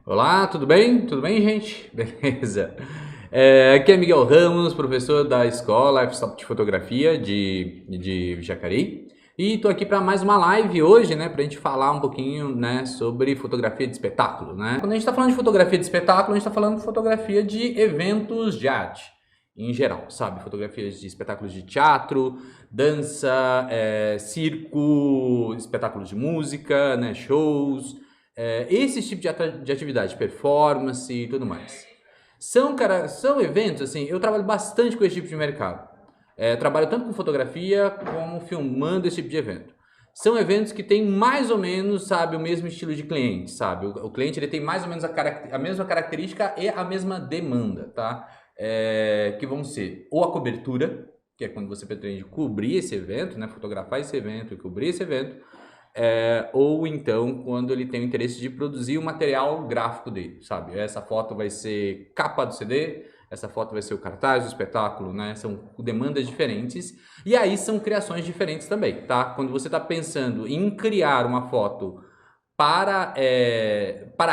Olá, tudo bem? Tudo bem, gente? Beleza. Aqui é Miguel Ramos, professor da escola F-Stop de Fotografia de Jacareí. E estou aqui para mais uma live hoje, né, para a gente falar um pouquinho, né, sobre fotografia de espetáculo, né? Quando a gente está falando de fotografia de espetáculo, a gente está falando de fotografia de eventos de arte, em geral, sabe? Fotografias de espetáculos de teatro, dança, circo, espetáculos de música, né, shows, esse tipo de atividade, performance e tudo mais. São eventos, assim, eu trabalho bastante com esse tipo de mercado. Trabalho tanto com fotografia como filmando esse tipo de evento. São eventos que têm mais ou menos, sabe, o mesmo estilo de cliente, sabe? O cliente ele tem mais ou menos a mesma característica e a mesma demanda, tá? Que vão ser ou a cobertura, que é quando você pretende cobrir esse evento, né? Fotografar esse evento e cobrir esse evento. Ou então quando ele tem o interesse de produzir o material gráfico dele, sabe? Essa foto vai ser capa do CD, essa foto vai ser o cartaz do espetáculo, né? São demandas diferentes e aí são criações diferentes também, tá? Quando você está pensando em criar uma foto para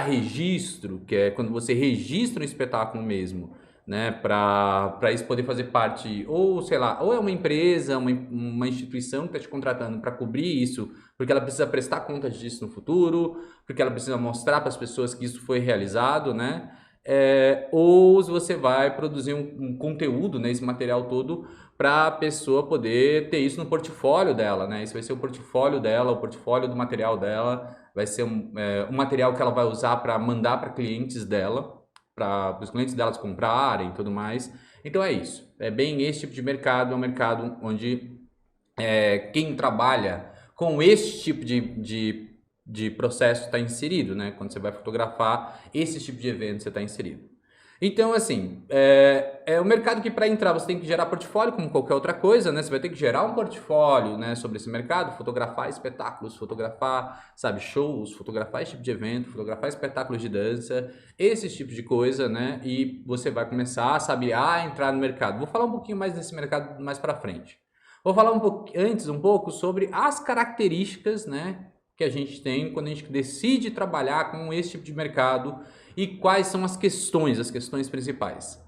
registro, que é quando você registra o espetáculo mesmo, né, para isso poder fazer parte, ou sei lá, ou é uma empresa, uma instituição que está te contratando para cobrir isso, porque ela precisa prestar contas disso no futuro, porque ela precisa mostrar para as pessoas que isso foi realizado, né? Ou se você vai produzir um conteúdo, né, esse material todo, para a pessoa poder ter isso no portfólio dela, né? Isso vai ser o portfólio dela, o portfólio do material dela, vai ser um material que ela vai usar para mandar para clientes dela, para os clientes delas comprarem e tudo mais. Então é isso. É bem esse tipo de mercado, é um mercado onde quem trabalha com esse tipo de processo está inserido, né? Quando você vai fotografar, esse tipo de evento você está inserido. Então, assim, é um mercado que para entrar você tem que gerar portfólio, como qualquer outra coisa, né? Você vai ter que gerar um portfólio, né, sobre esse mercado, fotografar espetáculos, fotografar, sabe, shows, fotografar esse tipo de evento, fotografar espetáculos de dança, esse tipo de coisa, né? E você vai começar, sabe, a entrar no mercado. Vou falar um pouquinho mais desse mercado mais para frente. Vou falar antes um pouco sobre as características, né, que a gente tem quando a gente decide trabalhar com esse tipo de mercado e quais são as questões principais.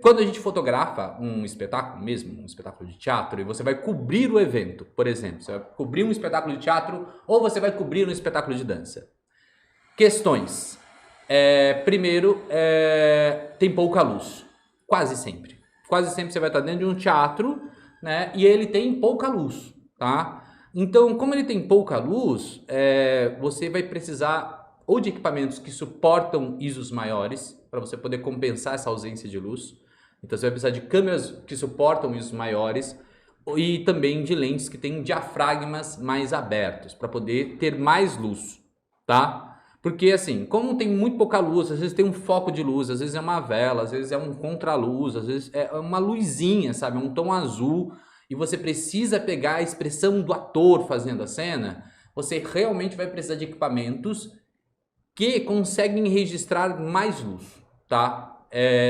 Quando a gente fotografa um espetáculo mesmo, um espetáculo de teatro, e você vai cobrir o evento, por exemplo, você vai cobrir um espetáculo de teatro ou você vai cobrir um espetáculo de dança. Questões. Primeiro, tem pouca luz, quase sempre. Quase sempre você vai estar dentro de um teatro, né, e ele tem pouca luz, tá? Então, como ele tem pouca luz, você vai precisar ou de equipamentos que suportam ISOs maiores, para você poder compensar essa ausência de luz. Então, você vai precisar de câmeras que suportam ISOs maiores e também de lentes que têm diafragmas mais abertos, para poder ter mais luz, tá? Porque assim, como tem muito pouca luz, às vezes tem um foco de luz, às vezes é uma vela, às vezes é um contraluz, às vezes é uma luzinha, sabe? Um tom azul, e você precisa pegar a expressão do ator fazendo a cena, você realmente vai precisar de equipamentos que conseguem registrar mais luz, tá?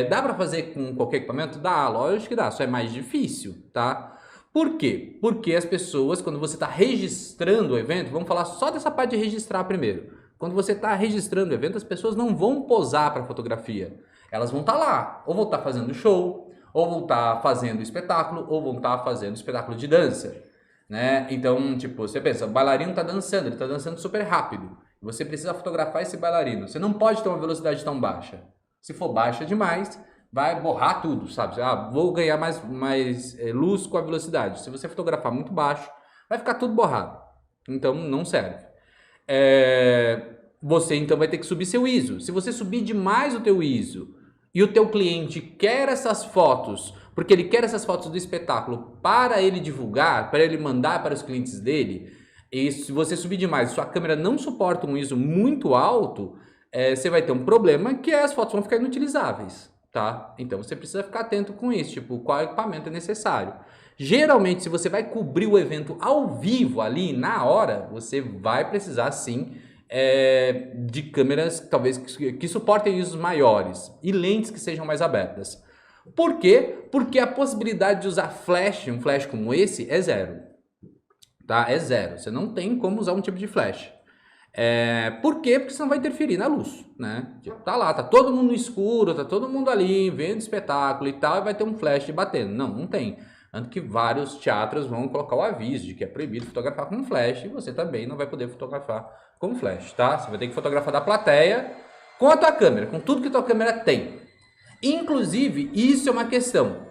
Dá para fazer com qualquer equipamento? Dá, lógico que dá, só é mais difícil, tá? Por quê? Porque as pessoas, quando você está registrando o evento, vamos falar só dessa parte de registrar primeiro. Quando você está registrando o evento, as pessoas não vão posar para fotografia. Elas vão estar lá, ou vão estar fazendo show, ou vão estar fazendo espetáculo, ou vão estar fazendo espetáculo de dança, né? Então, tipo, você pensa, o bailarino está dançando, ele está dançando super rápido. Você precisa fotografar esse bailarino. Você não pode ter uma velocidade tão baixa. Se for baixa demais, vai borrar tudo, sabe? Vou ganhar mais luz com a velocidade. Se você fotografar muito baixo, vai ficar tudo borrado. Então, não serve. Você então vai ter que subir seu ISO. Se você subir demais o teu ISO e o teu cliente quer essas fotos, porque ele quer essas fotos do espetáculo para ele divulgar, para ele mandar para os clientes dele, e se você subir demais, sua câmera não suporta um ISO muito alto, você vai ter um problema que as fotos vão ficar inutilizáveis, tá? Então você precisa ficar atento com isso, tipo, qual equipamento é necessário. Geralmente, se você vai cobrir o evento ao vivo ali, na hora, você vai precisar sim de câmeras talvez que suportem ISOs maiores e lentes que sejam mais abertas. Por quê? Porque a possibilidade de usar flash, um flash como esse, é zero. Tá? É zero. Você não tem como usar um tipo de flash. Por quê? Porque senão vai interferir na luz, né? Tipo, tá lá, tá todo mundo no escuro, tá todo mundo ali vendo espetáculo e tal, e vai ter um flash batendo. Não, não tem. Tanto que vários teatros vão colocar o aviso de que é proibido fotografar com flash, e você também não vai poder fotografar com flash, tá? Você vai ter que fotografar da plateia com a tua câmera, com tudo que a tua câmera tem. Inclusive, isso é uma questão.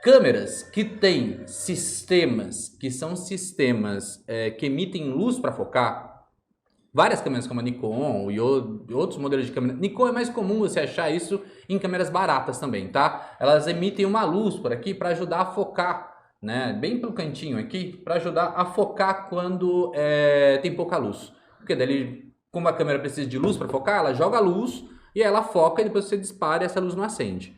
Câmeras que têm sistemas, que são sistemas que emitem luz para focar, várias câmeras como a Nikon e outros modelos de câmera. Nikon é mais comum você achar isso em câmeras baratas também, tá? Elas emitem uma luz por aqui para ajudar a focar, né? Bem pelo cantinho aqui, para ajudar a focar quando tem pouca luz. Porque daí, como a câmera precisa de luz para focar, ela joga a luz e ela foca e depois você dispara e essa luz não acende.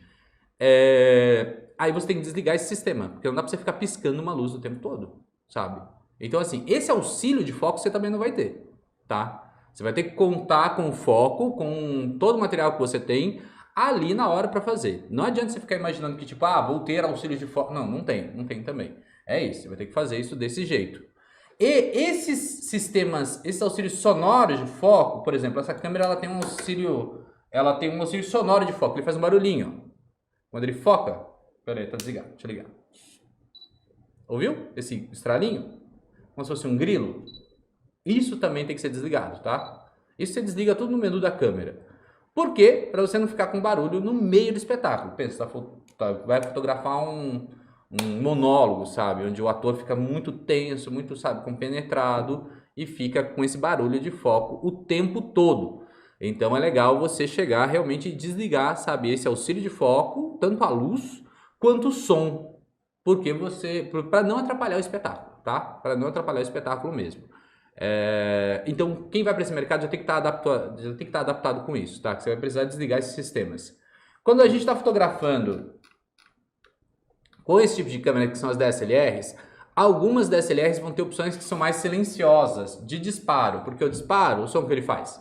Aí você tem que desligar esse sistema, porque não dá para você ficar piscando uma luz o tempo todo, sabe? Então assim, esse auxílio de foco você também não vai ter. Tá? Você vai ter que contar com o foco, com todo o material que você tem ali na hora para fazer. Não adianta você ficar imaginando que tipo, vou ter auxílio de foco. Não, não tem também. É isso, você vai ter que fazer isso desse jeito. E esses sistemas, esses auxílios sonoros de foco, por exemplo, essa câmera ela tem um auxílio sonoro de foco, ele faz um barulhinho. Ó. Quando ele foca, peraí, tá desligado, deixa eu ligar. Ouviu? Esse estralinho? Como se fosse um grilo. Isso também tem que ser desligado, tá? Isso você desliga tudo no menu da câmera. Por quê? Para você não ficar com barulho no meio do espetáculo. Pensa, vai fotografar um monólogo, sabe? Onde o ator fica muito tenso, muito, sabe, compenetrado e fica com esse barulho de foco o tempo todo. Então é legal você chegar realmente e desligar, sabe, esse auxílio de foco, tanto a luz quanto o som. Porque para não atrapalhar o espetáculo, tá? Para não atrapalhar o espetáculo mesmo. Então, quem vai para esse mercado já tem que estar adaptado com isso, tá? Que você vai precisar desligar esses sistemas. Quando a gente está fotografando com esse tipo de câmera, que são as DSLRs, algumas DSLRs vão ter opções que são mais silenciosas de disparo, porque o disparo, o som que ele faz.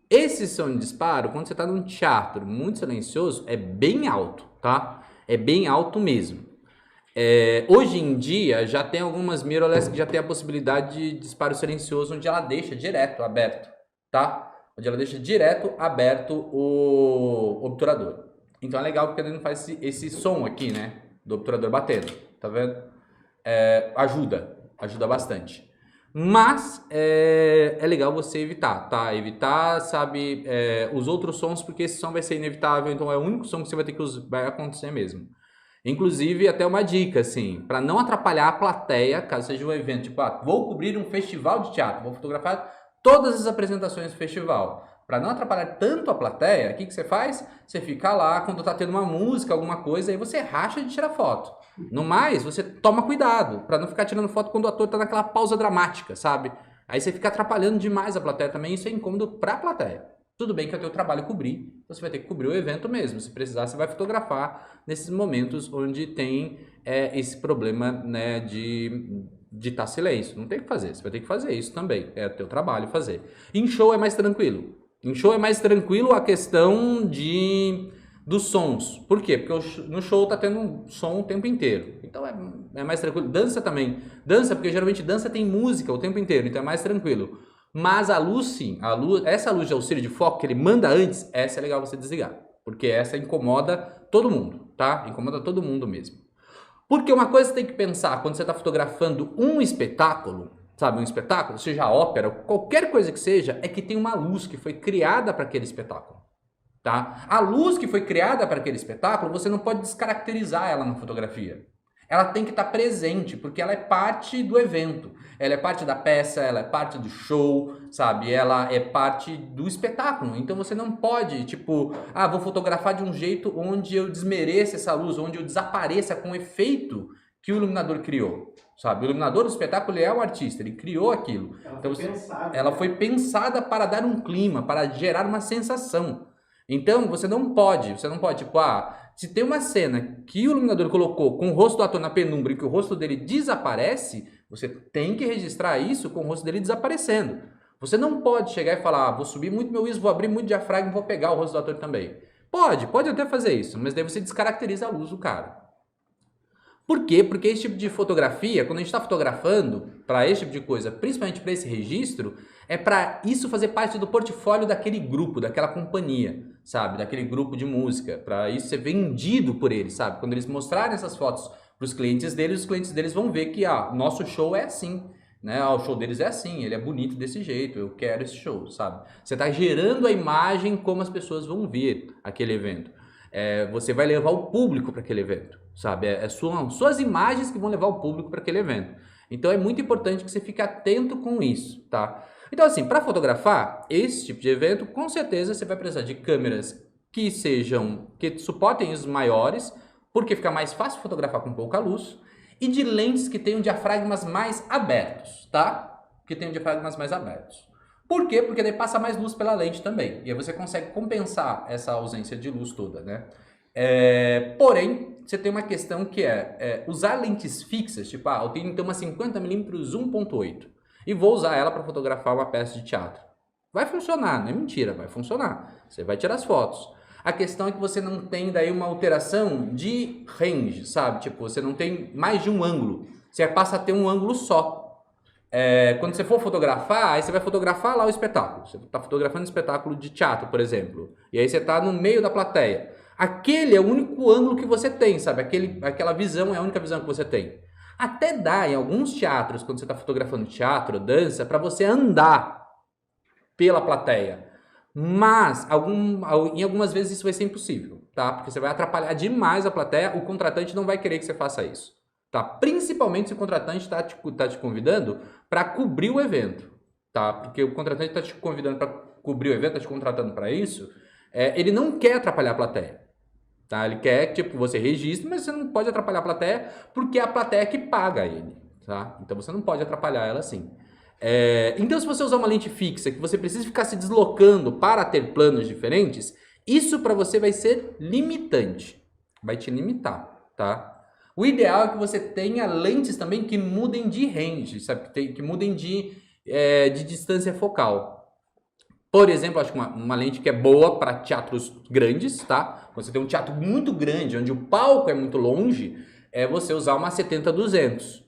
Esse som de disparo, quando você está num teatro muito silencioso, é bem alto, tá? É bem alto mesmo. Hoje em dia, já tem algumas mirrorless que já tem a possibilidade de disparo silencioso, onde ela deixa direto aberto, tá? Onde ela deixa direto aberto o obturador. Então é legal porque ele não faz esse som aqui, né? Do obturador batendo, tá vendo? Ajuda bastante. Mas é legal você evitar, tá? Evitar, sabe, os outros sons, porque esse som vai ser inevitável, então é o único som que você vai ter que vai acontecer mesmo. Inclusive, até uma dica, assim, para não atrapalhar a plateia, caso seja um evento, tipo, vou cobrir um festival de teatro, vou fotografar todas as apresentações do festival. Para não atrapalhar tanto a plateia, o que você faz? Você fica lá, quando tá tendo uma música, alguma coisa, aí você racha de tirar foto. No mais, você toma cuidado, para não ficar tirando foto quando o ator tá naquela pausa dramática, sabe? Aí você fica atrapalhando demais a plateia também, isso é incômodo para a plateia. Tudo bem que é o teu trabalho cobrir, você vai ter que cobrir o evento mesmo. Se precisar, você vai fotografar nesses momentos onde tem esse problema, né, de estar silêncio. Não tem o que fazer, você vai ter que fazer isso também. É o teu trabalho fazer. Em show é mais tranquilo. Em show é mais tranquilo a questão dos sons. Por quê? Porque no show tá tendo um som o tempo inteiro. Então é mais tranquilo. Dança também. Dança, porque geralmente dança tem música o tempo inteiro, então é mais tranquilo. Mas a luz sim, essa luz de auxílio de foco que ele manda antes, essa é legal você desligar. Porque essa incomoda todo mundo, tá? Incomoda todo mundo mesmo. Porque uma coisa que você tem que pensar quando você está fotografando um espetáculo, sabe? Um espetáculo, seja ópera, qualquer coisa que seja, é que tem uma luz que foi criada para aquele espetáculo. Tá? A luz que foi criada para aquele espetáculo, você não pode descaracterizar ela na fotografia. Ela tem que estar presente, porque ela é parte do evento. Ela é parte da peça, ela é parte do show, sabe? Ela é parte do espetáculo. Então você não pode, tipo, vou fotografar de um jeito onde eu desmereça essa luz, onde eu desapareça com o efeito que o iluminador criou, sabe? O iluminador do espetáculo é o artista, ele criou aquilo. Ela foi pensada para dar um clima, para gerar uma sensação. Então, você não pode, tipo, se tem uma cena que o iluminador colocou com o rosto do ator na penumbra e que o rosto dele desaparece, você tem que registrar isso com o rosto dele desaparecendo. Você não pode chegar e falar, vou subir muito meu ISO, vou abrir muito diafragma e vou pegar o rosto do ator também. Pode até fazer isso, mas daí você descaracteriza a luz do cara. Por quê? Porque esse tipo de fotografia, quando a gente está fotografando para esse tipo de coisa, principalmente para esse registro, é para isso fazer parte do portfólio daquele grupo, daquela companhia, sabe? Daquele grupo de música, para isso ser vendido por eles, sabe? Quando eles mostrarem essas fotos para os clientes deles vão ver que, nosso show é assim, né? O show deles é assim, ele é bonito desse jeito, eu quero esse show, sabe? Você está gerando a imagem como as pessoas vão ver aquele evento. Você vai levar o público para aquele evento, sabe? São suas imagens que vão levar o público para aquele evento. Então é muito importante que você fique atento com isso, tá? Então assim, para fotografar esse tipo de evento, com certeza você vai precisar de câmeras que suportem os maiores, porque fica mais fácil fotografar com pouca luz, e de lentes que tenham diafragmas mais abertos, tá? Que tenham diafragmas mais abertos. Por quê? Porque daí passa mais luz pela lente também. E aí você consegue compensar essa ausência de luz toda, né? Porém, você tem uma questão que usar lentes fixas, tipo, eu tenho então uma 50mm 1.8 e vou usar ela para fotografar uma peça de teatro. Vai funcionar, não é mentira, vai funcionar. Você vai tirar as fotos. A questão é que você não tem daí uma alteração de range, sabe? Tipo, você não tem mais de um ângulo. Você passa a ter um ângulo só. Quando você for fotografar, aí você vai fotografar lá o espetáculo. Você está fotografando um espetáculo de teatro, por exemplo. E aí você está no meio da plateia. Aquele é o único ângulo que você tem, sabe? Aquela visão é a única visão que você tem. Até dá em alguns teatros, quando você está fotografando teatro, dança, para você andar pela plateia. Mas em algumas vezes isso vai ser impossível, tá? Porque você vai atrapalhar demais a plateia, o contratante não vai querer que você faça isso. Tá? Principalmente se o contratante está te convidando para cobrir o evento, tá? Porque o contratante está te convidando para cobrir o evento, está te contratando para isso, ele não quer atrapalhar a plateia, tá? Ele quer que você registre, mas você não pode atrapalhar a plateia porque é a plateia que paga ele, tá? Então você não pode atrapalhar ela assim. Então se você usar uma lente fixa, que você precisa ficar se deslocando para ter planos diferentes, isso para você vai ser limitante, vai te limitar, tá? O ideal é que você tenha lentes também que mudem de range, sabe? Que mudem de distância focal. Por exemplo, acho que uma lente que é boa para teatros grandes, tá? Você tem um teatro muito grande, onde o palco é muito longe, é você usar uma 70-200.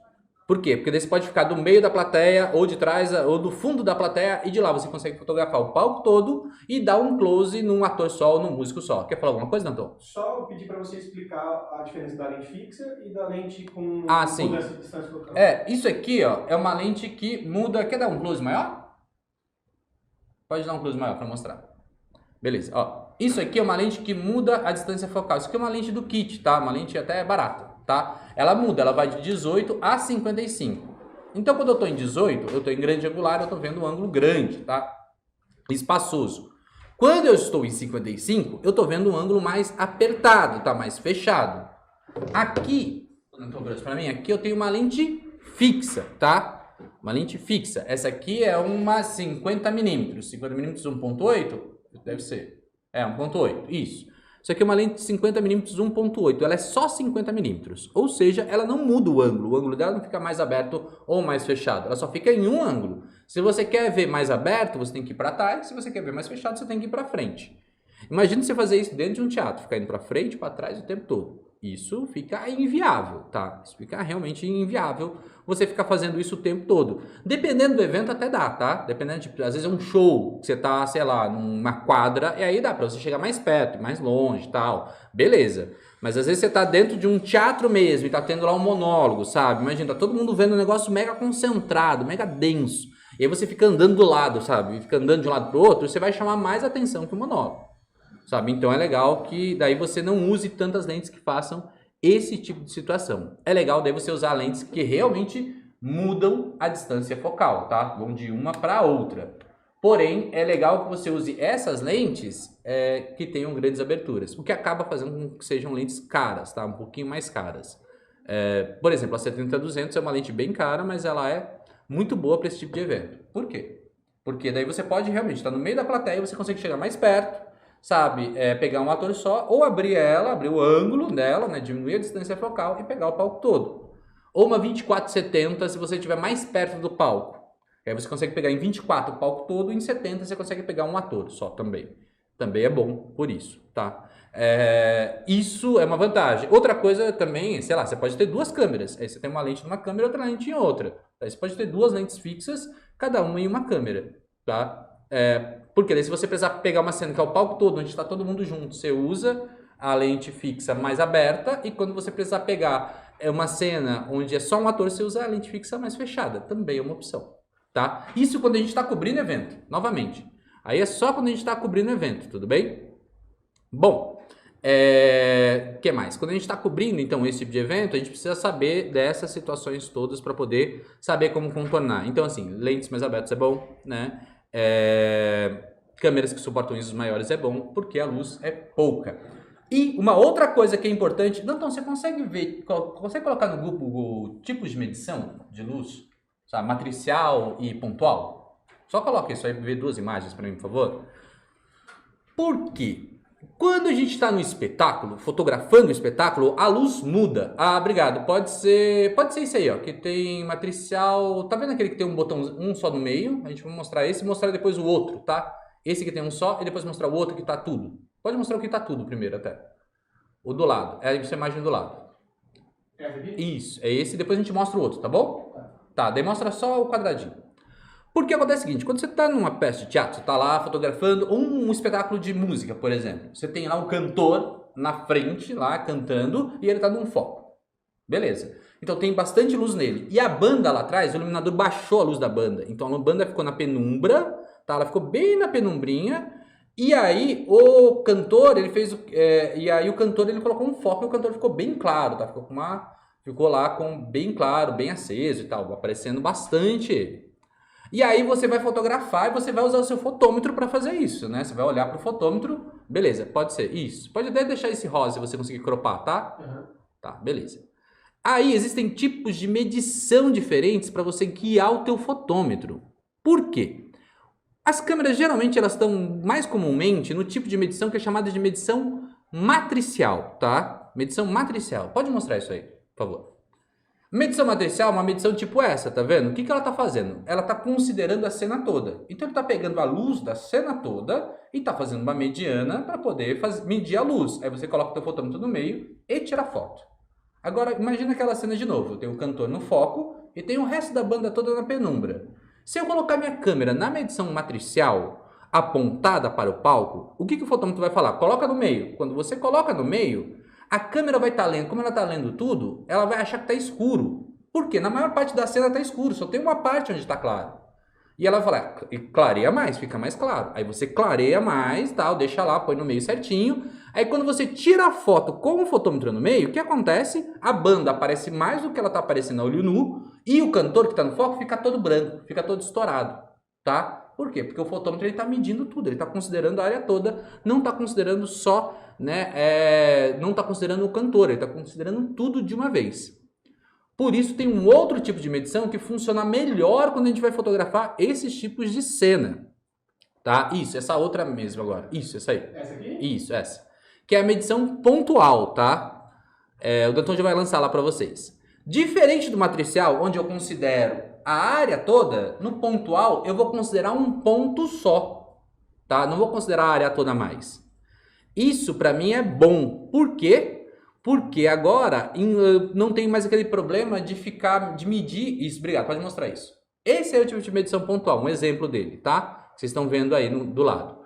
Por quê? Porque daí você pode ficar do meio da plateia, ou de trás, ou do fundo da plateia, e de lá você consegue fotografar o palco todo e dar um close num ator só ou num músico só. Quer falar alguma coisa, Danton? Só pedir para você explicar a diferença da lente fixa e da lente com sim. mudança de distância focal. Isso aqui, é uma lente que muda... Quer dar um close maior? Pode dar um close maior para mostrar. Beleza, isso aqui é uma lente que muda a distância focal. Isso aqui é uma lente do kit, tá? Uma lente até barata, tá? Ela muda, ela vai de 18 a 55. Então, quando eu estou em 18, eu estou em grande angular, eu estou vendo um ângulo grande, tá? Espaçoso. Quando eu estou em 55, eu estou vendo um ângulo mais apertado, tá? Mais fechado. Aqui, aqui eu tenho uma lente fixa, tá? Uma lente fixa. Essa aqui é uma 50mm. 50mm 1.8? Deve ser. 1.8, isso. Isso aqui é uma lente de 50mm 1.8. Ela é só 50mm. Ou seja, ela não muda o ângulo. O ângulo dela não fica mais aberto ou mais fechado. Ela só fica em um ângulo. Se você quer ver mais aberto, você tem que ir para trás. Se você quer ver mais fechado, você tem que ir para frente. Imagina você fazer isso dentro de um teatro. Ficar indo para frente e para trás o tempo todo. Isso fica inviável, tá? Isso fica realmente inviável você ficar fazendo isso o tempo todo. Dependendo do evento até dá, tá? Dependendo, às vezes é um show que você tá, sei lá, numa quadra, e aí dá pra você chegar mais perto, mais longe e tal. Beleza. Mas às vezes você tá dentro de um teatro mesmo e tá tendo lá um monólogo, sabe? Imagina, tá todo mundo vendo um negócio mega concentrado, mega denso. E aí você fica andando do lado, sabe? Fica andando de um lado pro outro, você vai chamar mais atenção que o monólogo. Sabe? Então é legal que daí você não use tantas lentes que façam esse tipo de situação. É legal daí você usar lentes que realmente mudam a distância focal, tá? Vão de uma para outra. Porém, é legal que você use essas lentes que tenham grandes aberturas, o que acaba fazendo com que sejam lentes caras, tá? Um pouquinho mais caras. Por exemplo, a 70-200 é uma lente bem cara, mas ela é muito boa para esse tipo de evento. Por quê? Porque daí você pode realmente estar no meio da plateia, você consegue chegar mais perto, sabe, pegar um ator só, ou abrir o ângulo dela, né, diminuir a distância focal e pegar o palco todo. Ou uma 24-70 se você estiver mais perto do palco. Aí você consegue pegar em 24 o palco todo, e em 70 você consegue pegar um ator só também. Também é bom por isso, tá? Isso é uma vantagem. Outra coisa também, sei lá, você pode ter duas câmeras. Aí você tem uma lente numa câmera e outra lente em outra. Aí você pode ter duas lentes fixas, cada uma em uma câmera, tá? Porque daí se você precisar pegar uma cena que é o palco todo, onde está todo mundo junto, você usa a lente fixa mais aberta, e quando você precisar pegar uma cena onde é só um ator, você usa a lente fixa mais fechada. Também é uma opção, tá? Isso quando a gente está cobrindo evento, novamente. Aí é só quando a gente está cobrindo evento, tudo bem? Bom, que mais? Quando a gente está cobrindo, então, esse tipo de evento, a gente precisa saber dessas situações todas para poder saber como contornar. Então, assim, lentes mais abertas é bom, né? Câmeras que suportam ISOs maiores é bom, porque a luz é pouca. E uma outra coisa que é importante, Danton, você consegue ver, consegue colocar no Google tipos de medição de luz? Sabe, matricial e pontual? Só coloca isso aí, ver duas imagens para mim, por favor. Por quê? Quando a gente está no espetáculo, fotografando o espetáculo, a luz muda. Ah, obrigado. Pode ser isso aí, ó, que tem matricial. Tá vendo aquele que tem um botão, um só no meio? A gente vai mostrar esse e mostrar depois o outro, tá? Esse que tem um só e depois mostrar o outro que tá tudo. Pode mostrar o que tá tudo primeiro até. O do lado. É essa imagem do lado. Essa aqui? Isso, é esse. Depois a gente mostra o outro, tá bom? Tá, daí mostra só o quadradinho. Porque acontece o seguinte, quando você está numa peça de teatro, você está lá fotografando um espetáculo de música, por exemplo. Você tem lá um cantor na frente, lá cantando, e ele está num foco. Beleza. Então tem bastante luz nele. E a banda lá atrás, o iluminador baixou a luz da banda. Então a banda ficou na penumbra, tá? Ela ficou bem na penumbrinha. E aí o cantor, ele fez... o cantor, ele colocou um foco e o cantor ficou bem claro, tá? Ficou lá com bem claro, bem aceso e tal, aparecendo bastante ele. E aí você vai fotografar e você vai usar o seu fotômetro para fazer isso, né? Você vai olhar para o fotômetro, beleza, pode ser isso. Pode até deixar esse rosa se você conseguir cropar, tá? Uhum. Tá, beleza. Aí existem tipos de medição diferentes para você guiar o teu fotômetro. Por quê? As câmeras geralmente elas estão mais comumente no tipo de medição que é chamada de medição matricial, tá? Medição matricial. Pode mostrar isso aí, por favor. Medição matricial é uma medição tipo essa, tá vendo? O que ela tá fazendo? Ela tá considerando a cena toda. Então ele tá pegando a luz da cena toda e tá fazendo uma mediana para poder medir a luz. Aí você coloca o teu fotômetro no meio e tira a foto. Agora imagina aquela cena de novo. Eu tenho o cantor no foco e tem o resto da banda toda na penumbra. Se eu colocar minha câmera na medição matricial apontada para o palco, o que o fotômetro vai falar? Coloca no meio. Quando você coloca no meio, a câmera vai estar lendo, como ela está lendo tudo, ela vai achar que está escuro. Por quê? Na maior parte da cena está escuro, só tem uma parte onde está claro. E ela vai falar, clareia mais, fica mais claro. Aí você clareia mais, tal, deixa lá, põe no meio certinho. Aí quando você tira a foto com o fotômetro no meio, o que acontece? A banda aparece mais do que ela está aparecendo a olho nu, e o cantor que está no foco fica todo branco, fica todo estourado, tá? Por quê? Porque o fotômetro está medindo tudo, ele está considerando a área toda, não está considerando só, né, não está considerando o cantor, ele está considerando tudo de uma vez. Por isso tem um outro tipo de medição que funciona melhor quando a gente vai fotografar esses tipos de cena, tá? Isso, essa outra mesmo agora, isso, essa aí. Essa aqui? Isso, essa. Que é a medição pontual, tá? O Danton já vai lançar lá para vocês. Diferente do matricial, onde eu considero a área toda, no pontual eu vou considerar um ponto só, tá? Não vou considerar a área toda mais. Isso para mim é bom. Por quê? Porque agora não tem mais aquele problema de medir isso. Obrigado, pode mostrar isso. Esse é o tipo de medição pontual, um exemplo dele, tá? Vocês estão vendo aí do lado.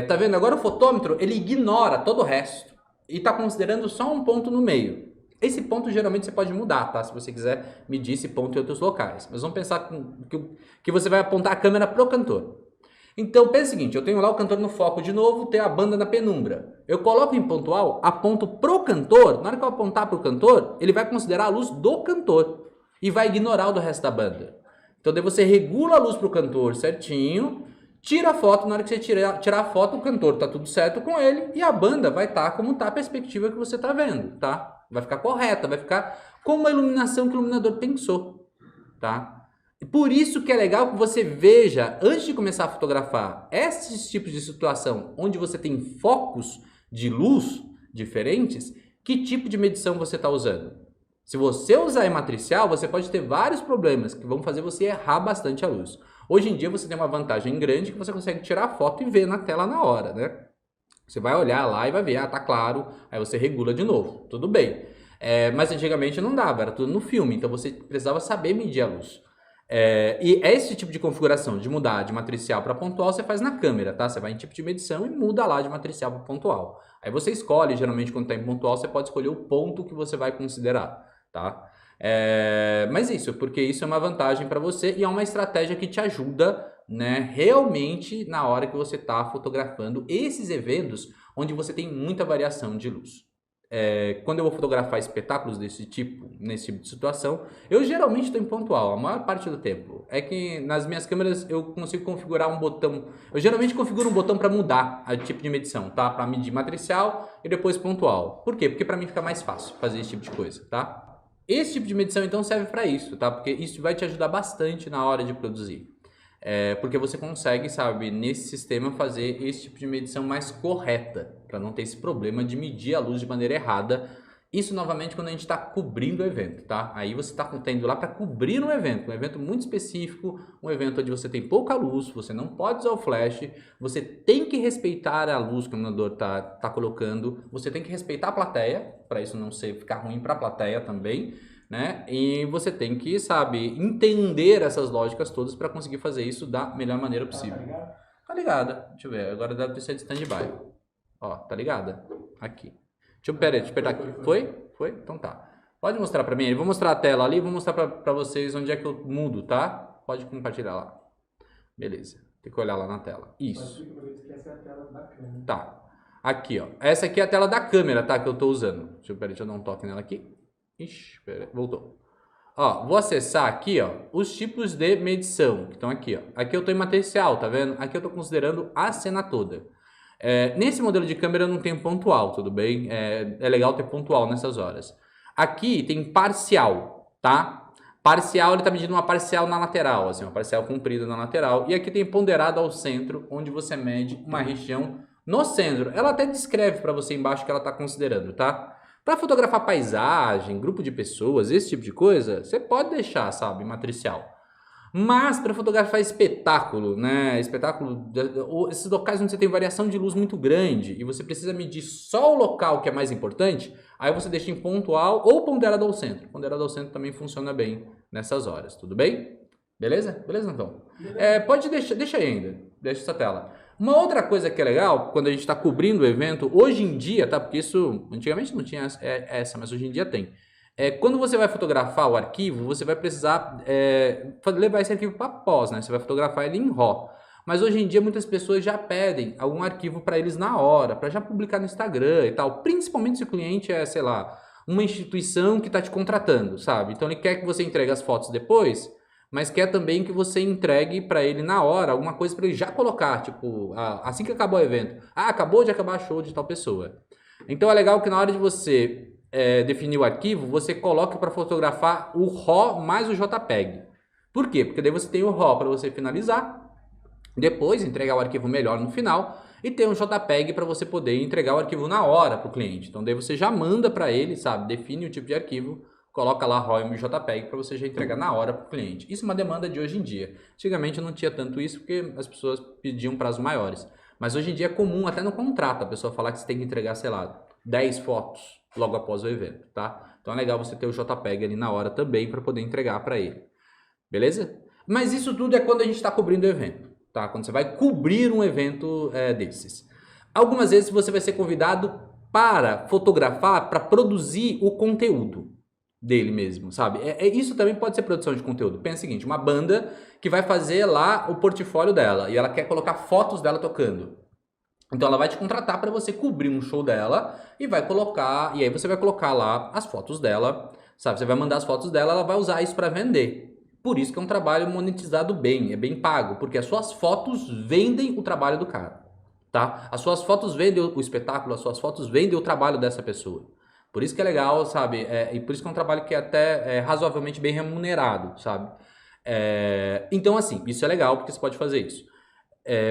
Tá vendo? Agora o fotômetro, ele ignora todo o resto e está considerando só um ponto no meio. Esse ponto geralmente você pode mudar, tá? Se você quiser medir esse ponto em outros locais. Mas vamos pensar que você vai apontar a câmera pro cantor. Então, pensa o seguinte, eu tenho lá o cantor no foco de novo, tenho a banda na penumbra. Eu coloco em pontual, aponto pro cantor, na hora que eu apontar pro cantor, ele vai considerar a luz do cantor e vai ignorar o do resto da banda. Então, daí você regula a luz pro cantor certinho, tira a foto, na hora que você tirar a foto, o cantor tá tudo certo com ele e a banda vai estar como tá a perspectiva que você tá vendo, tá? Vai ficar correta, vai ficar como a iluminação que o iluminador pensou, tá? Por isso que é legal que você veja, antes de começar a fotografar, esses tipos de situação, onde você tem focos de luz diferentes, que tipo de medição você está usando? Se você usar matricial, você pode ter vários problemas que vão fazer você errar bastante a luz. Hoje em dia você tem uma vantagem grande que você consegue tirar a foto e ver na tela na hora, né? Você vai olhar lá e vai ver, ah, tá claro, aí você regula de novo, tudo bem. Mas antigamente não dava, era tudo no filme, então você precisava saber medir a luz. E esse tipo de configuração, de mudar de matricial para pontual, você faz na câmera, tá? Você vai em tipo de medição e muda lá de matricial para pontual. Aí você escolhe, geralmente quando está em pontual, você pode escolher o ponto que você vai considerar, tá? Mas isso, porque isso é uma vantagem para você e é uma estratégia que te ajuda, né, realmente na hora que você está fotografando esses eventos onde você tem muita variação de luz. Quando eu vou fotografar espetáculos desse tipo, nesse tipo de situação, eu geralmente estou em pontual, a maior parte do tempo. É que nas minhas câmeras eu consigo configurar um botão, eu geralmente configuro um botão para mudar o tipo de medição, tá? Para medir matricial e depois pontual. Por quê? Porque para mim fica mais fácil fazer esse tipo de coisa, tá? Esse tipo de medição então serve para isso, tá? Porque isso vai te ajudar bastante na hora de produzir. Porque você consegue, sabe, nesse sistema fazer esse tipo de medição mais correta, para não ter esse problema de medir a luz de maneira errada. Isso novamente quando a gente está cobrindo o evento, tá? Aí você está indo lá para cobrir um evento muito específico, um evento onde você tem pouca luz, você não pode usar o flash, você tem que respeitar a luz que o iluminador tá colocando, você tem que respeitar a plateia, para isso não ficar ruim para a plateia também, né? E você tem que, sabe, entender essas lógicas todas para conseguir fazer isso da melhor maneira possível. Tá ligado? Tá ligada. Deixa eu ver. Agora deve ser de stand-by. Ó, tá ligada? Aqui. Deixa eu apertar aqui. Foi? Foi? Então tá. Pode mostrar para mim? Eu vou mostrar a tela ali e vou mostrar para vocês onde é que eu mudo, tá? Pode compartilhar lá. Beleza. Tem que olhar lá na tela. Isso. Essa é a tela da câmera. Tá. Aqui, ó. Essa aqui é a tela da câmera, tá? Que eu tô usando. Deixa eu dar um toque nela aqui. Ixi, pera, voltou. Ó, vou acessar aqui, ó, os tipos de medição que estão aqui, ó. Aqui eu tô em matricial, tá vendo? Aqui eu tô considerando a cena toda. Nesse modelo de câmera eu não tenho pontual, tudo bem? É legal ter pontual nessas horas. Aqui tem parcial, tá? Parcial, ele tá medindo uma parcial na lateral, assim, uma parcial comprida na lateral. E aqui tem ponderado ao centro, onde você mede uma região no centro. Ela até descreve para você embaixo que ela tá considerando, tá? Para fotografar paisagem, grupo de pessoas, esse tipo de coisa, você pode deixar, sabe, matricial. Mas para fotografar espetáculo, né, esses locais onde você tem variação de luz muito grande e você precisa medir só o local que é mais importante, aí você deixa em pontual ou ponderado ao centro. Ponderado ao centro também funciona bem nessas horas, tudo bem? Beleza? Beleza, então? Pode deixa aí ainda, deixa essa tela. Uma outra coisa que é legal, quando a gente está cobrindo o evento, hoje em dia, tá? Porque isso antigamente não tinha essa, mas hoje em dia tem. Quando você vai fotografar o arquivo, você vai precisar levar esse arquivo para pós, né? Você vai fotografar ele em RAW. Mas hoje em dia muitas pessoas já pedem algum arquivo para eles na hora, para já publicar no Instagram e tal. Principalmente se o cliente é, sei lá, uma instituição que está te contratando, sabe? Então ele quer que você entregue as fotos depois, mas quer também que você entregue para ele na hora alguma coisa para ele já colocar, tipo, assim que acabou o evento. Ah, acabou de acabar show de tal pessoa. Então é legal que na hora de você definir o arquivo, você coloque para fotografar o RAW mais o JPEG. Por quê? Porque daí você tem o RAW para você finalizar, depois entregar o arquivo melhor no final e ter um JPEG para você poder entregar o arquivo na hora para o cliente. Então daí você já manda para ele, sabe, define o tipo de arquivo, coloca lá RAW e JPEG para você já entregar na hora para o cliente. Isso é uma demanda de hoje em dia. Antigamente não tinha tanto isso porque as pessoas pediam prazos maiores. Mas hoje em dia é comum, até no contrato, a pessoa falar que você tem que entregar, sei lá, 10 fotos logo após o evento, tá? Então é legal você ter o JPEG ali na hora também para poder entregar para ele. Beleza? Mas isso tudo é quando a gente está cobrindo o evento, tá? Quando você vai cobrir um evento desses. Algumas vezes você vai ser convidado para fotografar, para produzir o conteúdo dele mesmo, sabe? Isso também pode ser produção de conteúdo. Pensa o seguinte, uma banda que vai fazer lá o portfólio dela e ela quer colocar fotos dela tocando. Então ela vai te contratar para você cobrir um show dela e vai colocar, e aí você vai colocar lá as fotos dela, sabe? Você vai mandar as fotos dela, ela vai usar isso para vender. Por isso que é um trabalho monetizado bem, é bem pago, porque as suas fotos vendem o trabalho do cara, tá? As suas fotos vendem o espetáculo, as suas fotos vendem o trabalho dessa pessoa. Por isso que é legal, sabe? E por isso que é um trabalho que é até razoavelmente bem remunerado, sabe? Então, assim, isso é legal porque você pode fazer isso.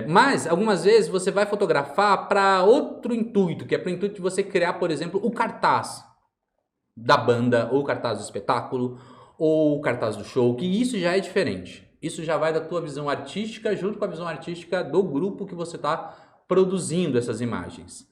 Mas, algumas vezes, você vai fotografar para outro intuito, que é para o intuito de você criar, por exemplo, o cartaz da banda, ou o cartaz do espetáculo, ou o cartaz do show, que isso já é diferente. Isso já vai da tua visão artística junto com a visão artística do grupo que você está produzindo essas imagens.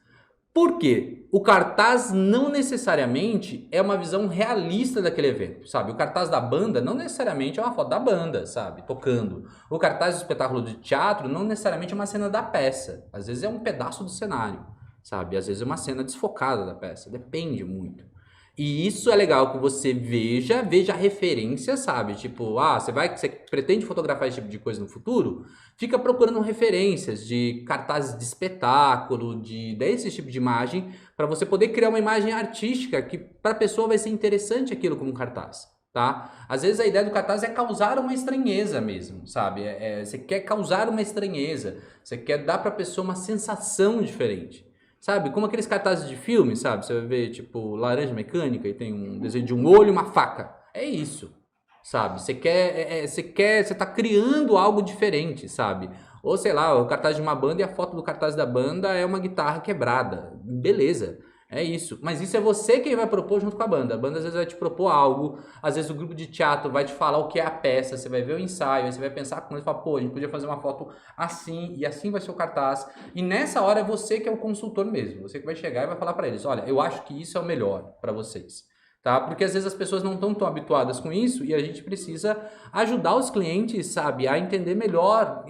Por quê? O cartaz não necessariamente é uma visão realista daquele evento, sabe? O cartaz da banda não necessariamente é uma foto da banda, sabe? Tocando. O cartaz do espetáculo de teatro não necessariamente é uma cena da peça. Às vezes é um pedaço do cenário, sabe? Às vezes é uma cena desfocada da peça. Depende muito. E isso é legal que você veja referência, sabe? Tipo, você pretende fotografar esse tipo de coisa no futuro? Fica procurando referências de cartazes de espetáculo, desse tipo de imagem, para você poder criar uma imagem artística que para a pessoa vai ser interessante aquilo como cartaz, tá? Às vezes a ideia do cartaz é causar uma estranheza mesmo, sabe? Você quer causar uma estranheza, você quer dar para a pessoa uma sensação diferente. Sabe, como aqueles cartazes de filme, sabe? Você vai ver, tipo, Laranja Mecânica e tem um desenho de um olho e uma faca. É isso, sabe? Você tá criando algo diferente, sabe? Ou sei lá, o cartaz de uma banda e a foto do cartaz da banda é uma guitarra quebrada. Beleza, é isso. Mas isso é você quem vai propor junto com a banda. A banda às vezes vai te propor algo, às vezes o grupo de teatro vai te falar o que é a peça, você vai ver o ensaio, aí você vai pensar com ele e falar, pô, a gente podia fazer uma foto assim, e assim vai ser o cartaz. E nessa hora é você que é o consultor mesmo. Você que vai chegar e vai falar para eles, olha, eu acho que isso é o melhor para vocês. Tá? Porque às vezes as pessoas não estão tão habituadas com isso e a gente precisa ajudar os clientes, sabe, a entender melhor,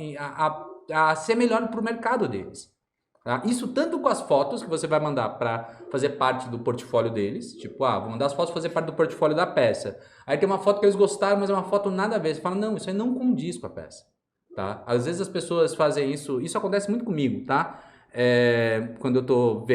a ser melhor para o mercado deles. Tá? Isso tanto com as fotos que você vai mandar para fazer parte do portfólio deles, tipo, vou mandar as fotos fazer parte do portfólio da peça. Aí tem uma foto que eles gostaram, mas é uma foto nada a ver. Você fala, não, isso aí não condiz com a peça. Tá? Às vezes as pessoas fazem isso acontece muito comigo, tá? Quando eu tô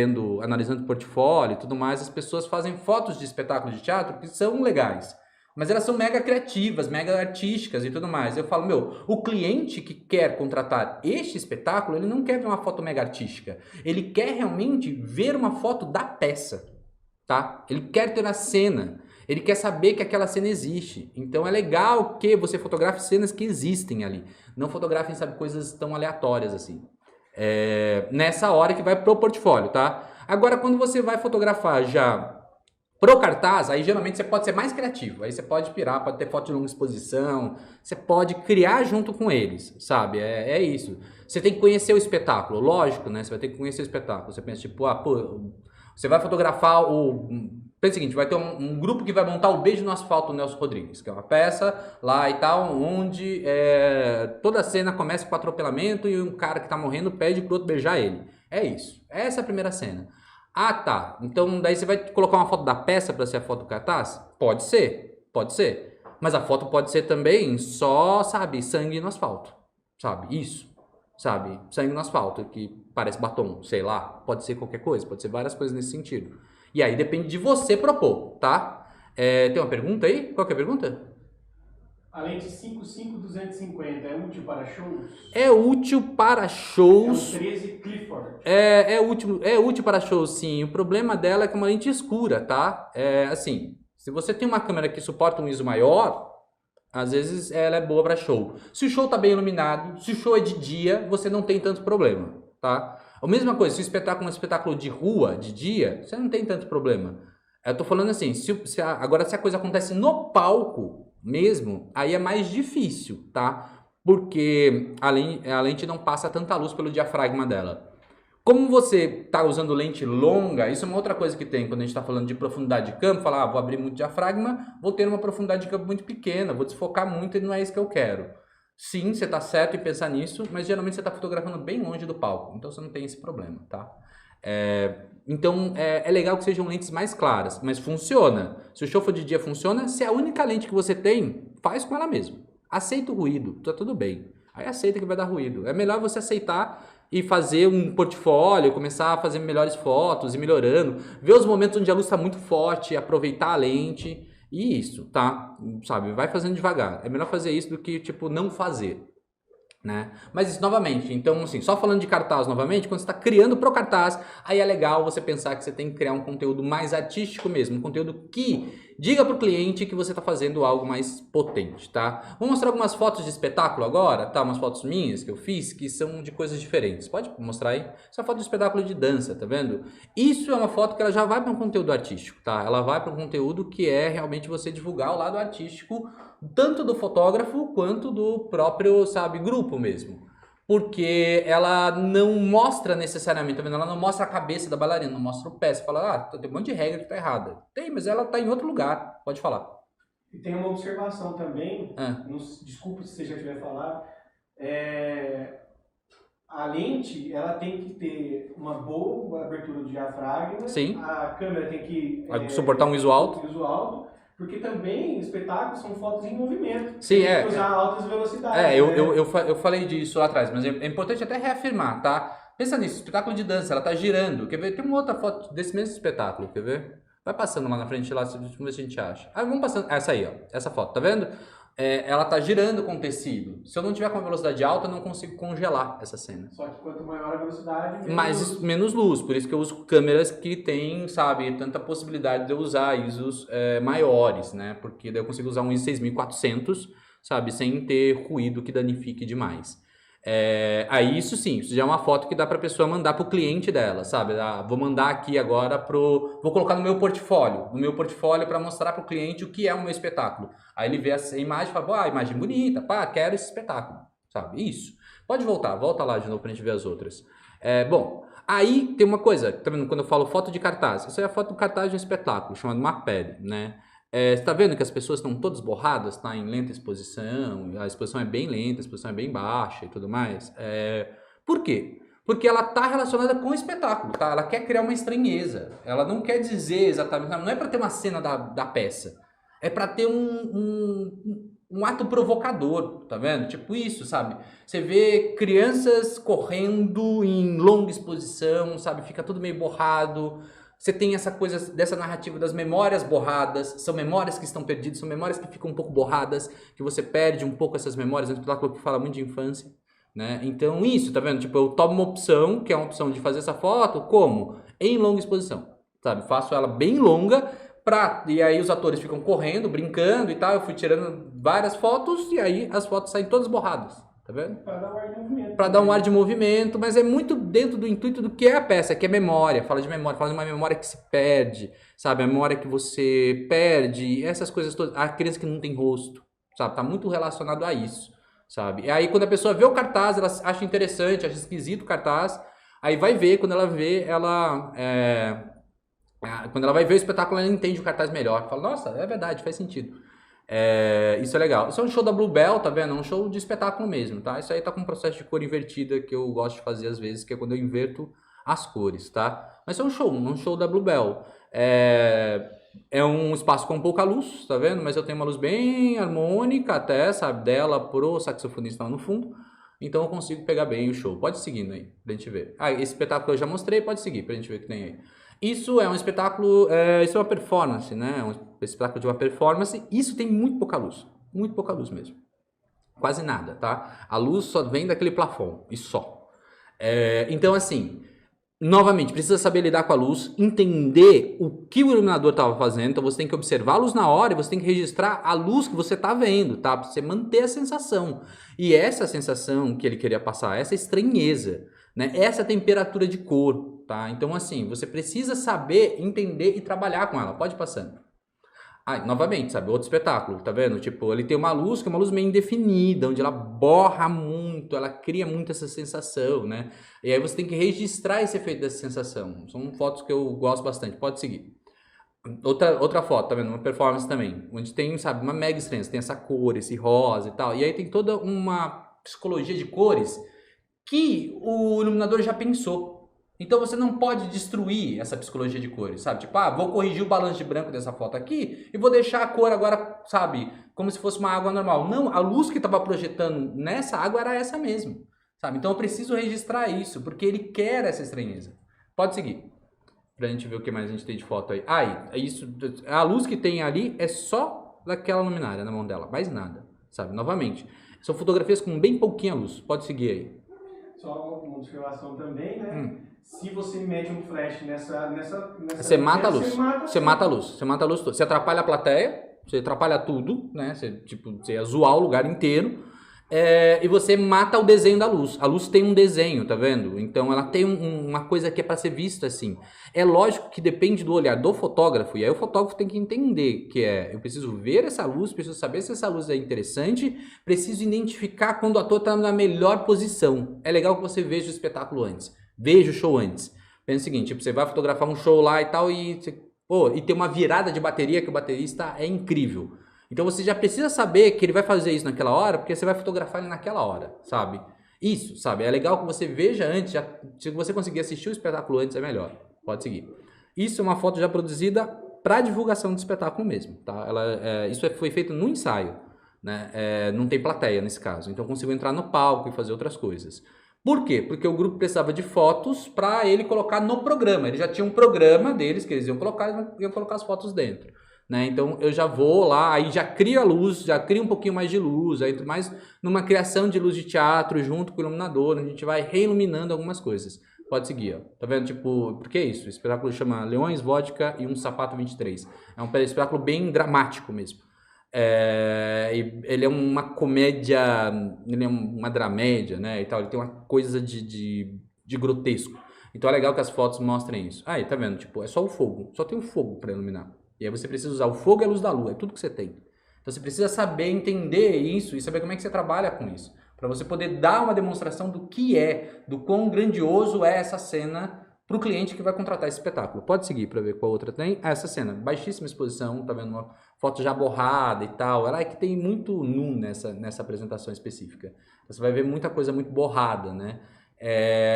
analisando o portfólio e tudo mais, as pessoas fazem fotos de espetáculo de teatro que são legais. Mas elas são mega criativas, mega artísticas e tudo mais. Eu falo, o cliente que quer contratar este espetáculo, ele não quer ver uma foto mega artística. Ele quer realmente ver uma foto da peça, tá? Ele quer ter a cena. Ele quer saber que aquela cena existe. Então é legal que você fotografe cenas que existem ali. Não fotografem, sabe, coisas tão aleatórias assim. Nessa hora que vai pro portfólio, tá? Agora, quando você vai fotografar já pro cartaz, aí geralmente você pode ser mais criativo. Aí você pode pirar, pode ter foto de longa exposição, você pode criar junto com eles, sabe? É isso. Você tem que conhecer o espetáculo, lógico, né? Você vai ter que conhecer o espetáculo. Você pensa, tipo, você vai fotografar Pensa o seguinte, vai ter um grupo que vai montar o Beijo no Asfalto do Nelson Rodrigues, que é uma peça lá e tal, onde toda a cena começa com atropelamento e um cara que tá morrendo pede pro outro beijar ele. É isso. Essa é a primeira cena. Tá. Então daí você vai colocar uma foto da peça para ser a foto do cartaz? Pode ser. Mas a foto pode ser também só, sabe, sangue no asfalto. Sabe? Isso. Sabe? Sangue no asfalto, que parece batom, sei lá. Pode ser qualquer coisa, pode ser várias coisas nesse sentido. E aí depende de você propor, tá? Tem uma pergunta aí? Qual que é a pergunta? A lente 55-250 é útil para shows? É útil para shows. É um 13 Clifford. É útil para shows, sim. O problema dela é que é uma lente escura, tá? Assim, se você tem uma câmera que suporta um ISO maior, às vezes ela é boa para show. Se o show tá bem iluminado, se o show é de dia, você não tem tanto problema, tá? A mesma coisa, se o espetáculo é um espetáculo de rua, de dia, você não tem tanto problema. Eu tô falando assim, agora se a coisa acontece no palco mesmo, aí é mais difícil, tá? Porque a lente não passa tanta luz pelo diafragma dela. Como você está usando lente longa, isso é uma outra coisa que tem quando a gente está falando de profundidade de campo, falar, vou abrir muito diafragma, vou ter uma profundidade de campo muito pequena, vou desfocar muito e não é isso que eu quero. Sim, você está certo em pensar nisso, mas geralmente você está fotografando bem longe do palco, então você não tem esse problema, tá? Então é legal que sejam lentes mais claras, mas funciona. Se o show for de dia, funciona. Se é a única lente que você tem, faz com ela mesmo. Aceita o ruído, tá tudo bem. Aí aceita que vai dar ruído. É melhor você aceitar e fazer um portfólio, começar a fazer melhores fotos e melhorando. Ver os momentos onde a luz está muito forte, aproveitar a lente. E isso, tá? Sabe, vai fazendo devagar. É melhor fazer isso do que, tipo, não fazer. Né? Mas isso novamente, então assim, só falando de cartaz novamente, quando você está criando pro cartaz, aí é legal você pensar que você tem que criar um conteúdo mais artístico mesmo, um conteúdo que diga pro cliente que você está fazendo algo mais potente, tá? Vou mostrar algumas fotos de espetáculo agora, tá? Umas fotos minhas que eu fiz que são de coisas diferentes. Pode mostrar aí? Essa é uma foto de espetáculo de dança, tá vendo? Isso é uma foto que ela já vai para um conteúdo artístico, tá? Ela vai para um conteúdo que é realmente você divulgar o lado artístico tanto do fotógrafo quanto do próprio, sabe, grupo mesmo. porque ela não mostra necessariamente, tá vendo? Ela não mostra a cabeça da bailarina, não mostra o pé. Você fala, tem um monte de regra que tá errada. Tem, mas ela tá em outro lugar. Pode falar. E tem uma observação também, Ah, desculpa se você já tiver falado, a lente ela tem que ter uma boa abertura do diafragma, sim. a câmera tem que Suportar um ISO alto. Porque também espetáculos são fotos em movimento. Sim, tem que usar altas velocidades. eu falei disso lá atrás, mas é importante até reafirmar, tá? Pensa nisso, espetáculo de dança, ela tá girando. Quer ver? Tem uma outra foto desse mesmo espetáculo, quer ver? Vai passando lá na frente, lá, vamos ver se a gente acha. Vamos passando. Essa aí, ó. Essa foto, tá vendo? Ela tá girando com o tecido. Se eu não tiver com uma velocidade alta, eu não consigo congelar essa cena. Só que quanto maior a velocidade, menos luz. Por isso que eu uso câmeras que têm, sabe, tanta possibilidade de eu usar ISOs maiores, né? Porque daí eu consigo usar um ISO 6400, sabe, sem ter ruído que danifique demais. Aí isso sim, isso já é uma foto que dá para a pessoa mandar para o cliente dela, sabe? Vou mandar aqui agora vou colocar no meu portfólio para mostrar para o cliente o que é o meu espetáculo. Aí ele vê essa imagem e fala, imagem bonita, quero esse espetáculo, sabe? Isso. Pode volta lá de novo pra gente ver as outras. Bom, aí tem uma coisa, tá vendo? Quando eu falo foto de cartaz, isso é a foto de cartaz de um espetáculo, chamado Maped, né? Você tá vendo que as pessoas estão todas borradas, tá? Em lenta exposição, a exposição é bem lenta, a exposição é bem baixa e tudo mais. Por quê? Porque ela tá relacionada com o espetáculo, tá? Ela quer criar uma estranheza. Ela não quer dizer exatamente, não é para ter uma cena da peça. É para ter um ato provocador, tá vendo? Tipo isso, sabe? Você vê crianças correndo em longa exposição, sabe? Fica tudo meio borrado. Você tem essa coisa dessa narrativa das memórias borradas, são memórias que estão perdidas, são memórias que ficam um pouco borradas, que você perde um pouco essas memórias, é um espetáculo que fala muito de infância, né? Então isso, tá vendo? Tipo, eu tomo uma opção, que é uma opção de fazer essa foto, como? Em longa exposição, sabe? Faço ela bem longa, e aí os atores ficam correndo, brincando e tal, eu fui tirando várias fotos, e aí as fotos saem todas borradas. Tá vendo? Para dar um ar de movimento. Para dar um ar de movimento, mas é muito dentro do intuito do que é a peça, que é memória. Fala de uma memória que se perde, sabe? A memória que você perde, essas coisas todas. A criança que não tem rosto, sabe? Tá muito relacionado a isso, sabe? E aí quando a pessoa vê o cartaz, ela acha interessante, acha esquisito o cartaz, aí vai ver, quando ela vê, quando ela vai ver o espetáculo, ela entende o cartaz melhor. Fala, nossa, é verdade, faz sentido. Isso é legal. Isso é um show da Bluebell, tá vendo? É um show de espetáculo mesmo, tá? Isso aí tá com um processo de cor invertida que eu gosto de fazer às vezes, que é quando eu inverto as cores, tá? Mas é um show da Bluebell. É um espaço com pouca luz, tá vendo? Mas eu tenho uma luz bem harmônica até, sabe? Dela pro saxofonista lá no fundo. Então eu consigo pegar bem o show. Pode seguindo aí, pra gente ver. Esse espetáculo eu já mostrei, pode seguir pra gente ver o que tem aí. Isso é um espetáculo, isso é uma performance, né? Um espetáculo de uma performance. Isso tem muito pouca luz mesmo. Quase nada, tá? A luz só vem daquele plafond, e só. Então, assim, novamente, precisa saber lidar com a luz, entender o que o iluminador estava fazendo. Então, você tem que observar a luz na hora e você tem que registrar a luz que você está vendo, tá? Pra você manter a sensação. E essa sensação que ele queria passar, essa estranheza, né? Essa temperatura de cor. Tá? Então, assim, você precisa saber, entender e trabalhar com ela. Pode ir passando. Novamente, sabe? Outro espetáculo, tá vendo? Tipo, ele tem uma luz que é uma luz meio indefinida, onde ela borra muito, ela cria muito essa sensação, né? E aí você tem que registrar esse efeito dessa sensação. São fotos que eu gosto bastante. Pode seguir. Outra foto, tá vendo? Uma performance também, onde tem, sabe, uma mega estranha. Tem essa cor, esse rosa e tal. E aí tem toda uma psicologia de cores que o iluminador já pensou. Então você não pode destruir essa psicologia de cores, sabe? Tipo, vou corrigir o balanço de branco dessa foto aqui e vou deixar a cor agora, sabe, como se fosse uma água normal. Não, a luz que estava projetando nessa água era essa mesmo, sabe? Então eu preciso registrar isso, porque ele quer essa estranheza. Pode seguir, pra gente ver o que mais a gente tem de foto aí. Isso, a luz que tem ali é só daquela luminária na mão dela, mais nada, sabe? Novamente, são fotografias com bem pouquinha luz. Pode seguir aí. Só uma observação também, né? Se você mete um flash nessa você mata a luz. Você mata a luz. Você mata a luz toda. Você atrapalha a plateia, você atrapalha tudo, né? Você ia zoar o lugar inteiro. e você mata o desenho da luz. A luz tem um desenho, tá vendo? Então ela tem uma coisa que é para ser vista assim. É lógico que depende do olhar do fotógrafo, e aí o fotógrafo tem que entender que eu preciso ver essa luz, preciso saber se essa luz é interessante, preciso identificar quando o ator está na melhor posição. É legal que você veja o espetáculo antes, veja o show antes. Pensa o seguinte, tipo, você vai fotografar um show lá e tal, e tem uma virada de bateria que o baterista é incrível. Então você já precisa saber que ele vai fazer isso naquela hora, porque você vai fotografar ele naquela hora, sabe? Isso, sabe? É legal que você veja antes, se você conseguir assistir o espetáculo antes é melhor. Pode seguir. Isso é uma foto já produzida para divulgação do espetáculo mesmo, tá? Isso foi feito no ensaio, né? Não tem plateia nesse caso, então eu consigo entrar no palco e fazer outras coisas. Por quê? Porque o grupo precisava de fotos para ele colocar no programa. Ele já tinha um programa deles que eles iam colocar as fotos dentro. Né? Então eu já vou lá, aí já crio a luz, já crio um pouquinho mais de luz, aí mais numa criação de luz de teatro junto com o iluminador, a gente vai reiluminando algumas coisas. Pode seguir, ó. Tá vendo? Tipo, por que isso? O espetáculo chama Leões, Vodka e um Sapato 23. É um espetáculo bem dramático mesmo. Ele é uma comédia, ele é uma dramédia, né, e tal, ele tem uma coisa de grotesco. Então é legal que as fotos mostrem isso. Aí, tá vendo? Tipo, é só o fogo, só tem o fogo para iluminar. E aí você precisa usar o fogo e a luz da lua, é tudo que você tem. Então você precisa saber entender isso e saber como é que você trabalha com isso, para você poder dar uma demonstração do quão grandioso é essa cena para o cliente que vai contratar esse espetáculo. Pode seguir para ver qual outra tem. Essa cena, baixíssima exposição, tá vendo uma foto já borrada e tal. Ela é que tem muito nu nessa apresentação específica. Você vai ver muita coisa muito borrada, né?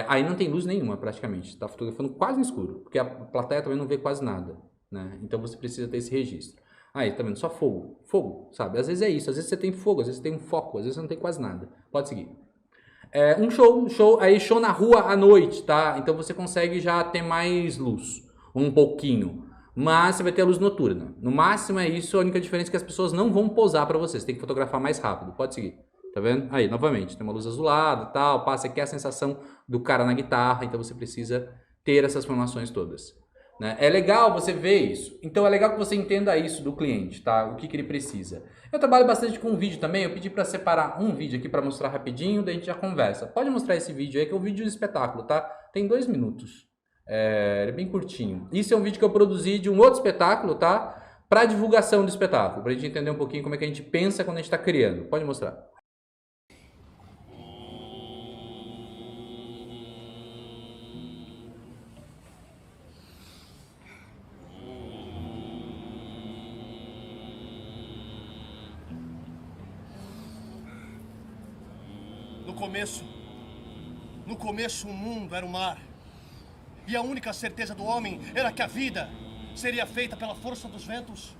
Aí não tem luz nenhuma praticamente, está fotografando quase no escuro, porque a plateia também não vê quase nada, né? Então você precisa ter esse registro. Aí, tá vendo? Só fogo, sabe? Às vezes é isso, às vezes você tem fogo, às vezes você tem um foco, às vezes você não tem quase nada. Pode seguir. Um show na rua à noite, tá? Então você consegue já ter mais luz, um pouquinho. Mas você vai ter a luz noturna. No máximo é isso, a única diferença é que as pessoas não vão posar para você. Você tem que fotografar mais rápido. Pode seguir. Tá vendo? Aí, novamente, tem uma luz azulada e tal. Passa aqui a sensação do cara na guitarra. Então você precisa ter essas formações todas. Né? É legal você ver isso. Então é legal que você entenda isso do cliente, tá? O que ele precisa. Eu trabalho bastante com vídeo também. Eu pedi para separar um vídeo aqui para mostrar rapidinho, daí a gente já conversa. Pode mostrar esse vídeo aí, que é um vídeo de espetáculo, tá? Tem 2 minutos. Ele é bem curtinho. Isso é um vídeo que eu produzi de um outro espetáculo, tá? Para divulgação do espetáculo, para a gente entender um pouquinho como é que a gente pensa quando a gente está criando. Pode mostrar. No começo o mundo era o mar. E a única certeza do homem era que a vida seria feita pela força dos ventos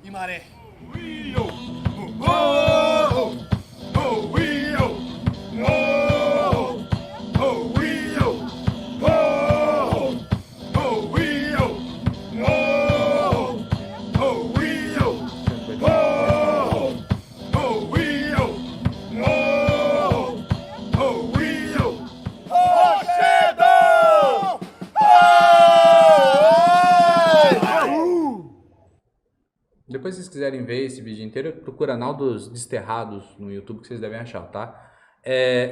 e maré. Depois, se vocês quiserem ver esse vídeo inteiro, procura Naldos Desterrados no YouTube que vocês devem achar, tá?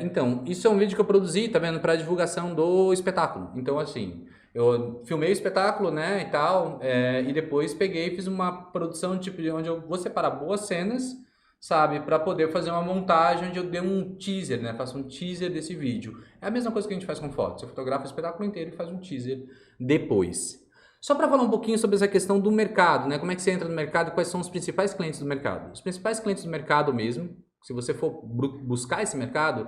Então, isso é um vídeo que eu produzi, tá vendo? Para divulgação do espetáculo. Então, assim, eu filmei o espetáculo, né, e tal, e depois peguei e fiz uma produção tipo onde eu vou separar boas cenas, sabe? Para poder fazer uma montagem onde eu dei um teaser, né? Faço um teaser desse vídeo. É a mesma coisa que a gente faz com foto. Você fotografa o espetáculo inteiro e faz um teaser depois. Só para falar um pouquinho sobre essa questão do mercado, né? Como é que você entra no mercado e quais são os principais clientes do mercado? Os principais clientes do mercado mesmo, se você for buscar esse mercado,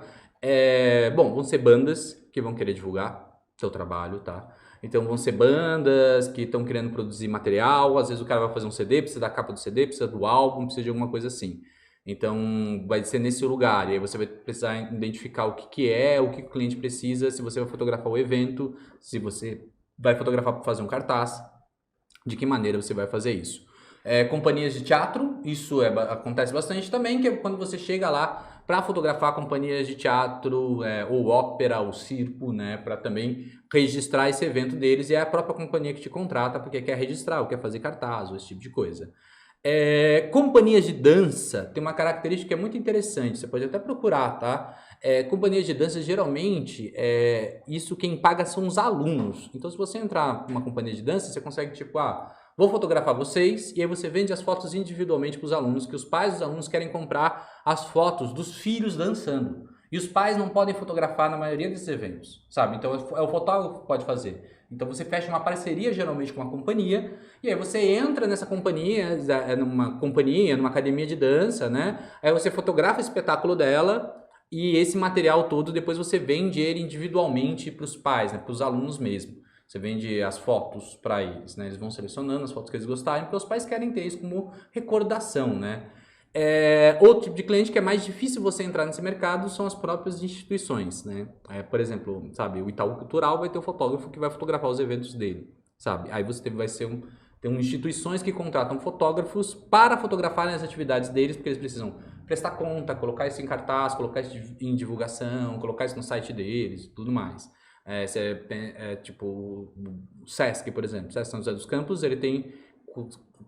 vão ser bandas que vão querer divulgar seu trabalho, tá? Então vão ser bandas que estão querendo produzir material, às vezes o cara vai fazer um CD, precisa da capa do CD, precisa do álbum, precisa de alguma coisa assim. Então vai ser nesse lugar, e aí você vai precisar identificar o que é, o que o cliente precisa, se você vai fotografar o evento, se você vai fotografar para fazer um cartaz, de que maneira você vai fazer isso. Companhias de teatro, isso acontece bastante também, que é quando você chega lá para fotografar companhias de teatro, ou ópera, ou circo, né, para também registrar esse evento deles, e é a própria companhia que te contrata porque quer registrar, ou quer fazer cartaz, ou esse tipo de coisa. Companhias de dança tem uma característica que é muito interessante, você pode até procurar, tá? Companhias de dança, geralmente, isso quem paga são os alunos. Então, se você entrar numa companhia de dança, você consegue, tipo, vou fotografar vocês, e aí você vende as fotos individualmente para os alunos, que os pais dos alunos querem comprar as fotos dos filhos dançando. E os pais não podem fotografar na maioria desses eventos, sabe? Então, é o fotógrafo que pode fazer. Então, você fecha uma parceria, geralmente, com uma companhia, e aí você entra nessa companhia, numa academia de dança, né? Aí você fotografa o espetáculo dela, e esse material todo, depois você vende ele individualmente para os pais, né? Para os alunos mesmo. Você vende as fotos para eles, né? Eles vão selecionando as fotos que eles gostarem, porque os pais querem ter isso como recordação, né? Outro tipo de cliente que é mais difícil você entrar nesse mercado são as próprias instituições, né? Por exemplo, sabe, o Itaú Cultural vai ter o fotógrafo que vai fotografar os eventos dele, sabe? Aí você vai ser tem instituições que contratam fotógrafos para fotografarem as atividades deles, porque eles precisam prestar conta, colocar isso em cartaz, colocar isso em divulgação, colocar isso no site deles, tudo mais. Tipo o Sesc, por exemplo, o Sesc São José dos Campos, ele tem,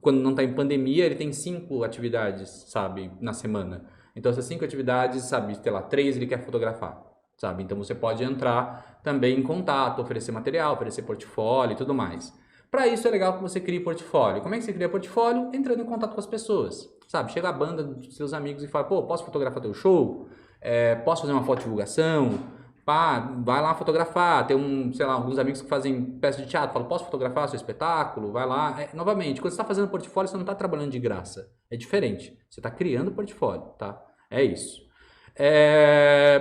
quando não está em pandemia, ele tem 5 atividades, sabe, na semana. Então, essas 5 atividades, sabe, sei lá, 3 ele quer fotografar, sabe? Então, você pode entrar também em contato, oferecer material, oferecer portfólio e tudo mais. Para isso, é legal que você crie portfólio. Como é que você cria portfólio? Entrando em contato com as pessoas, sabe? Chega a banda dos seus amigos e fala, pô, posso fotografar teu show? Posso fazer uma foto de divulgação? Pá, vai lá fotografar. Tem sei lá, alguns amigos que fazem peça de teatro, falam, posso fotografar seu espetáculo? Vai lá. Novamente, quando você está fazendo portfólio, você não está trabalhando de graça. É diferente. Você está criando portfólio, tá? É isso.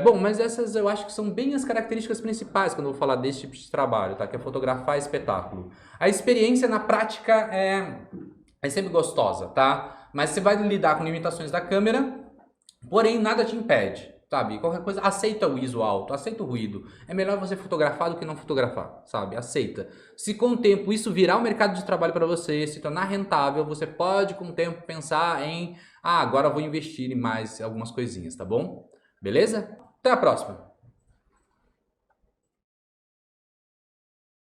Bom, mas essas eu acho que são bem as características principais quando eu vou falar desse tipo de trabalho, tá? Que é fotografar espetáculo. A experiência na prática é sempre gostosa, tá? Mas você vai lidar com limitações da câmera, porém nada te impede. Sabe, qualquer coisa, aceita o ISO alto, aceita o ruído. É melhor você fotografar do que não fotografar, sabe? Aceita. Se com o tempo isso virar um mercado de trabalho para você, se tornar rentável, você pode com o tempo pensar em, agora eu vou investir em mais algumas coisinhas, tá bom? Beleza? Até a próxima!